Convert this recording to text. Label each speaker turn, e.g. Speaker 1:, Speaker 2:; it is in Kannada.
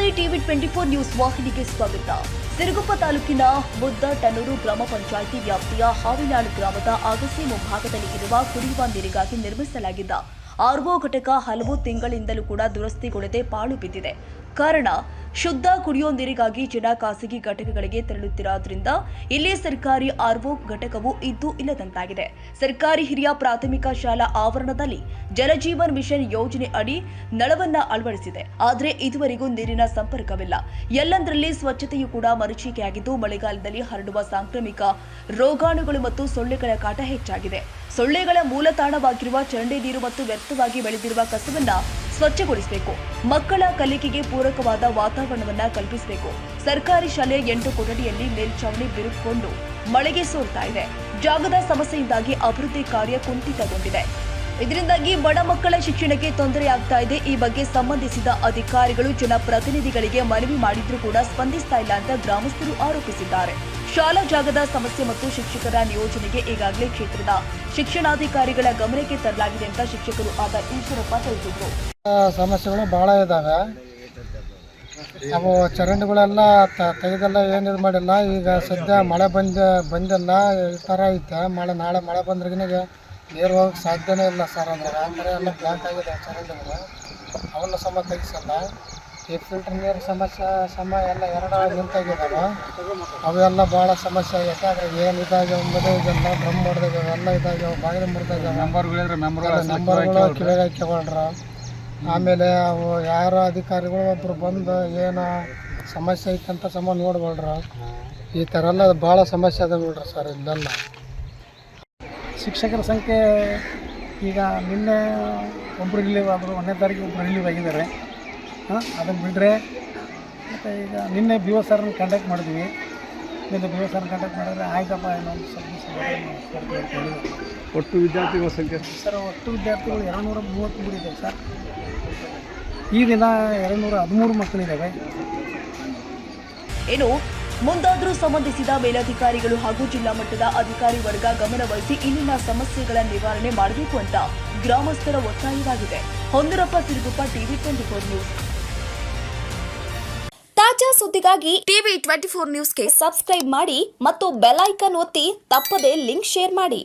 Speaker 1: ನಮಸ್ತೆ. ಟಿವಿ 24 ನ್ಯೂಸ್ ವಾಹಿನಿಗೆ ಸ್ವಾಗತ. ಸಿರುಗುಪ್ಪ ತಾಲೂಕಿನ ಮುದ್ದಟನೂರು ಗ್ರಾಮ ಪಂಚಾಯಿತಿ ವ್ಯಾಪ್ತಿಯ ಹಾವಿನಾಳು ಗ್ರಾಮದ ಅಗಸಿ ಮುಂಭಾಗದಲ್ಲಿ ಇರುವ ಕುಡಿಯುವ ನೀರಿಗಾಗಿ ನಿರ್ಮಿಸಲಾಗಿದ್ದ ಆರ್ಒ ಘಟಕ ಹಲವು ತಿಂಗಳಿಂದಲೂ ಕೂಡ ದುರಸ್ತಿಗೊಳ್ಳದೆ ಪಾಳು ಬಿದ್ದಿದೆ. ಕಾರಣ ಶುದ್ಧ ಕುಡಿಯುವ ನೀರಿಗಾಗಿ ಜನ ಖಾಸಗಿ ಘಟಕಗಳಿಗೆ ತೆರಳುತ್ತಿರುವುದರಿಂದ ಇಲ್ಲಿ ಸರ್ಕಾರಿ ಆರ್ಒ ಘಟಕವು ಇದ್ದು ಇಲ್ಲದಂತಾಗಿದೆ. ಸರ್ಕಾರಿ ಹಿರಿಯ ಪ್ರಾಥಮಿಕ ಶಾಲಾ ಆವರಣದಲ್ಲಿ ಜಲಜೀವನ್ ಮಿಷನ್ ಯೋಜನೆ ಅಡಿ ನಳವನ್ನ ಅಳವಡಿಸಿದೆ. ಆದರೆ ಇದುವರೆಗೂ ನೀರಿನ ಸಂಪರ್ಕವಿಲ್ಲ. ಎಲ್ಲಂದರಲ್ಲಿ ಸ್ವಚ್ಛತೆಯೂ ಕೂಡ ಮರೀಚಿಕೆಯಾಗಿದ್ದು ಮಳೆಗಾಲದಲ್ಲಿ ಹರಡುವ ಸಾಂಕ್ರಾಮಿಕ ರೋಗಾಣುಗಳು ಮತ್ತು ಸೊಳ್ಳೆಗಳ ಕಾಟ ಹೆಚ್ಚಾಗಿದೆ. ಸೊಳ್ಳೆಗಳ ಮೂಲ ತಾಣವಾಗಿರುವ ಚರಂಡಿ ನೀರು ಮತ್ತು ವ್ಯರ್ಥವಾಗಿ ಬೆಳೆದಿರುವ ಕಸವನ್ನ ಸ್ವಚ್ಛಗೊಳಿಸಬೇಕು. ಮಕ್ಕಳ ಕಲಿಕೆಗೆ ಪೂರಕವಾದ ವಾತಾವರಣವನ್ನ ಕಲ್ಪಿಸಬೇಕು. ಸರ್ಕಾರಿ ಶಾಲೆಯ 8 ಕೊಠಡಿಯಲ್ಲಿ ಮೇಲ್ಛಾವಣಿ ಬಿರುಕುಗೊಂಡು ಮಳೆಗೆ ಸೋರ್ತಾ ಇದೆ. ಜಾಗದ ಸಮಸ್ಯೆಯಿಂದಾಗಿ ಅಭಿವೃದ್ಧಿ ಕಾರ್ಯ ಕುಂಠಿತಗೊಂಡಿದೆ. ಇದರಿಂದಾಗಿ ಬಡ ಮಕ್ಕಳ ಶಿಕ್ಷಣಕ್ಕೆ ತೊಂದರೆಯಾಗ್ತಾ ಇದೆ. ಈ ಬಗ್ಗೆ ಸಂಬಂಧಿಸಿದ ಅಧಿಕಾರಿಗಳು ಜನಪ್ರತಿನಿಧಿಗಳಿಗೆ ಮನವಿ ಮಾಡಿದ್ರೂ ಕೂಡ ಸ್ಪಂದಿಸ್ತಾ ಇಲ್ಲ ಅಂತ ಗ್ರಾಮಸ್ಥರು ಆರೋಪಿಸಿದ್ದಾರೆ. ಶಾಲಾ ಜಾಗದ ಸಮಸ್ಯೆ ಮತ್ತು ಶಿಕ್ಷಕರ ನಿಯೋಜನೆಗೆ ಈಗಾಗಲೇ ಕ್ಷೇತ್ರದ ಶಿಕ್ಷಣಾಧಿಕಾರಿಗಳ ಗಮನಕ್ಕೆ ತರಲಾಗಿದೆ ಅಂತ ಶಿಕ್ಷಕರು ಆದ ಈಶ್ವರಪ್ಪ ತಿಳಿಸಿದರು.
Speaker 2: ಸಮಸ್ಯೆಗಳು ಭಾಳ ಇದ್ದಾವೆ. ಅವು ಚರಂಡಿಗಳೆಲ್ಲ ತೆಗೆದೆಲ್ಲ ಏನಿದು ಮಾಡಿಲ್ಲ. ಈಗ ಸದ್ಯ ಮಳೆ ಬಂದಿಲ್ಲ. ಈ ಥರ ಐತೆ. ನಾಳೆ ಮಳೆ ಬಂದ್ರಿಗಿನ ನೀರು ಹೋಗಕ್ಕೆ ಸಾಧ್ಯನೇ ಇಲ್ಲ ಸರ್. ಅಂದ್ರೆ ಆ ಥರ ಎಲ್ಲ ಬ್ಲಾಕ್ ಆಗಿದೆ ಚರಂಡಿಗಳು. ಅವನ್ನ ಸಮ ತೆಗಿಸಲ್ಲ. ಈ ಫಿಲ್ಟರ್ ನೀರು ಸಮಯ ಎಲ್ಲ ಎರಡು ನಿಂತಾಗಿದ್ದಾವೆ. ಅವೆಲ್ಲ ಭಾಳ ಸಮಸ್ಯೆ ಆಗೈತೆ. ಆದರೆ ಏನು ಇದಾಗ್ಯಾವ ಅಂಬೋದು ಇದೆಲ್ಲ ಡ್ರಮ್ ಹೊಡೆದಾಗ್ಯಾವ, ಎಲ್ಲ ಇದಾಗ್ಯಾವ, ಬಾಗಿಲು ಮುರಿದಾಗ್ಯಾವ, ನಂಬರ್ಗಳು ಕಿವಿಗೆ ಹಾಕ್ಯಗೊಳ್ರ. ಆಮೇಲೆ ಅವು ಯಾರೋ ಅಧಿಕಾರಿಗಳು ಒಬ್ಬರು ಬಂದು ಏನೋ ಸಮಸ್ಯೆ ಐತಂತ ನೋಡ್ಕೊಳ್ರ. ಈ ಥರ ಎಲ್ಲ ಭಾಳ ಸಮಸ್ಯೆ ಅದ ನೋಡ್ರಿ ಸರ್. ಇಲ್ಲೆಲ್ಲ
Speaker 3: ಶಿಕ್ಷಕರ ಸಂಖ್ಯೆ ಈಗ ನಿನ್ನೆ ಒಬ್ಬರು ರಿಲೀವ್ ಆದರು, 1ನೇ ತಾರೀಕು ಒಬ್ಬರು ರಿಲೀವ್ ಆಗಿದ್ದಾರೆ. ಅದನ್ನು ಬಿಟ್ಟರೆ ಮತ್ತು ಈಗ ನಿನ್ನೆ ಬಿ ಒ ಸರ್ನ ಕಾಂಟ್ಯಾಕ್ಟ್ ಮಾಡಿದ್ವಿ. ನಿನ್ನೆ ಬಿ ಒ ಸರ್ನ ಕಾಂಟ್ಯಾಕ್ಟ್ ಮಾಡಿದ್ರೆ ಆಯ್ತಪ್ಪ ಇನ್ನೊಂದು ಸ್ವಲ್ಪ
Speaker 2: ಒಟ್ಟು ವಿದ್ಯಾರ್ಥಿಗಳ ಸಂಖ್ಯೆ
Speaker 3: ಸರ್, ಒಟ್ಟು ವಿದ್ಯಾರ್ಥಿಗಳು 233 ಇದ್ದಾರೆ ಸರ್. ಈ ದಿನ 213 ಮಕ್ಕಳಿದ್ದಾವೆ.
Speaker 1: ಏನು ಮುಂದಾದರೂ ಸಂಬಂಧಿಸಿದ ಮೇಲಧಿಕಾರಿಗಳು ಹಾಗೂ ಜಿಲ್ಲಾ ಮಟ್ಟದ ಅಧಿಕಾರಿ ವರ್ಗ ಗಮನವಹಿಸಿ ಇಲ್ಲಿನ ಸಮಸ್ಯೆಗಳ ನಿವಾರಣೆ ಮಾಡಬೇಕು ಅಂತ ಗ್ರಾಮಸ್ಥರ ಒತ್ತಾಯವಾಗಿದೆ. ಹೊಂದರಪ್ಪ, ಸಿರುಗುಪ್ಪ, ಟಿವಿ 24 ನ್ಯೂಸ್. ತಾಜಾ ಸುದ್ದಿಗಾಗಿ ಟಿವಿ 24 ನ್ಯೂಸ್ಗೆ ಸಬ್ಸ್ಕ್ರೈಬ್ ಮಾಡಿ ಮತ್ತು ಬೆಲ್ ಐಕಾನ್ ಒತ್ತಿ ತಪ್ಪದೇ ಲಿಂಕ್ ಶೇರ್ ಮಾಡಿ.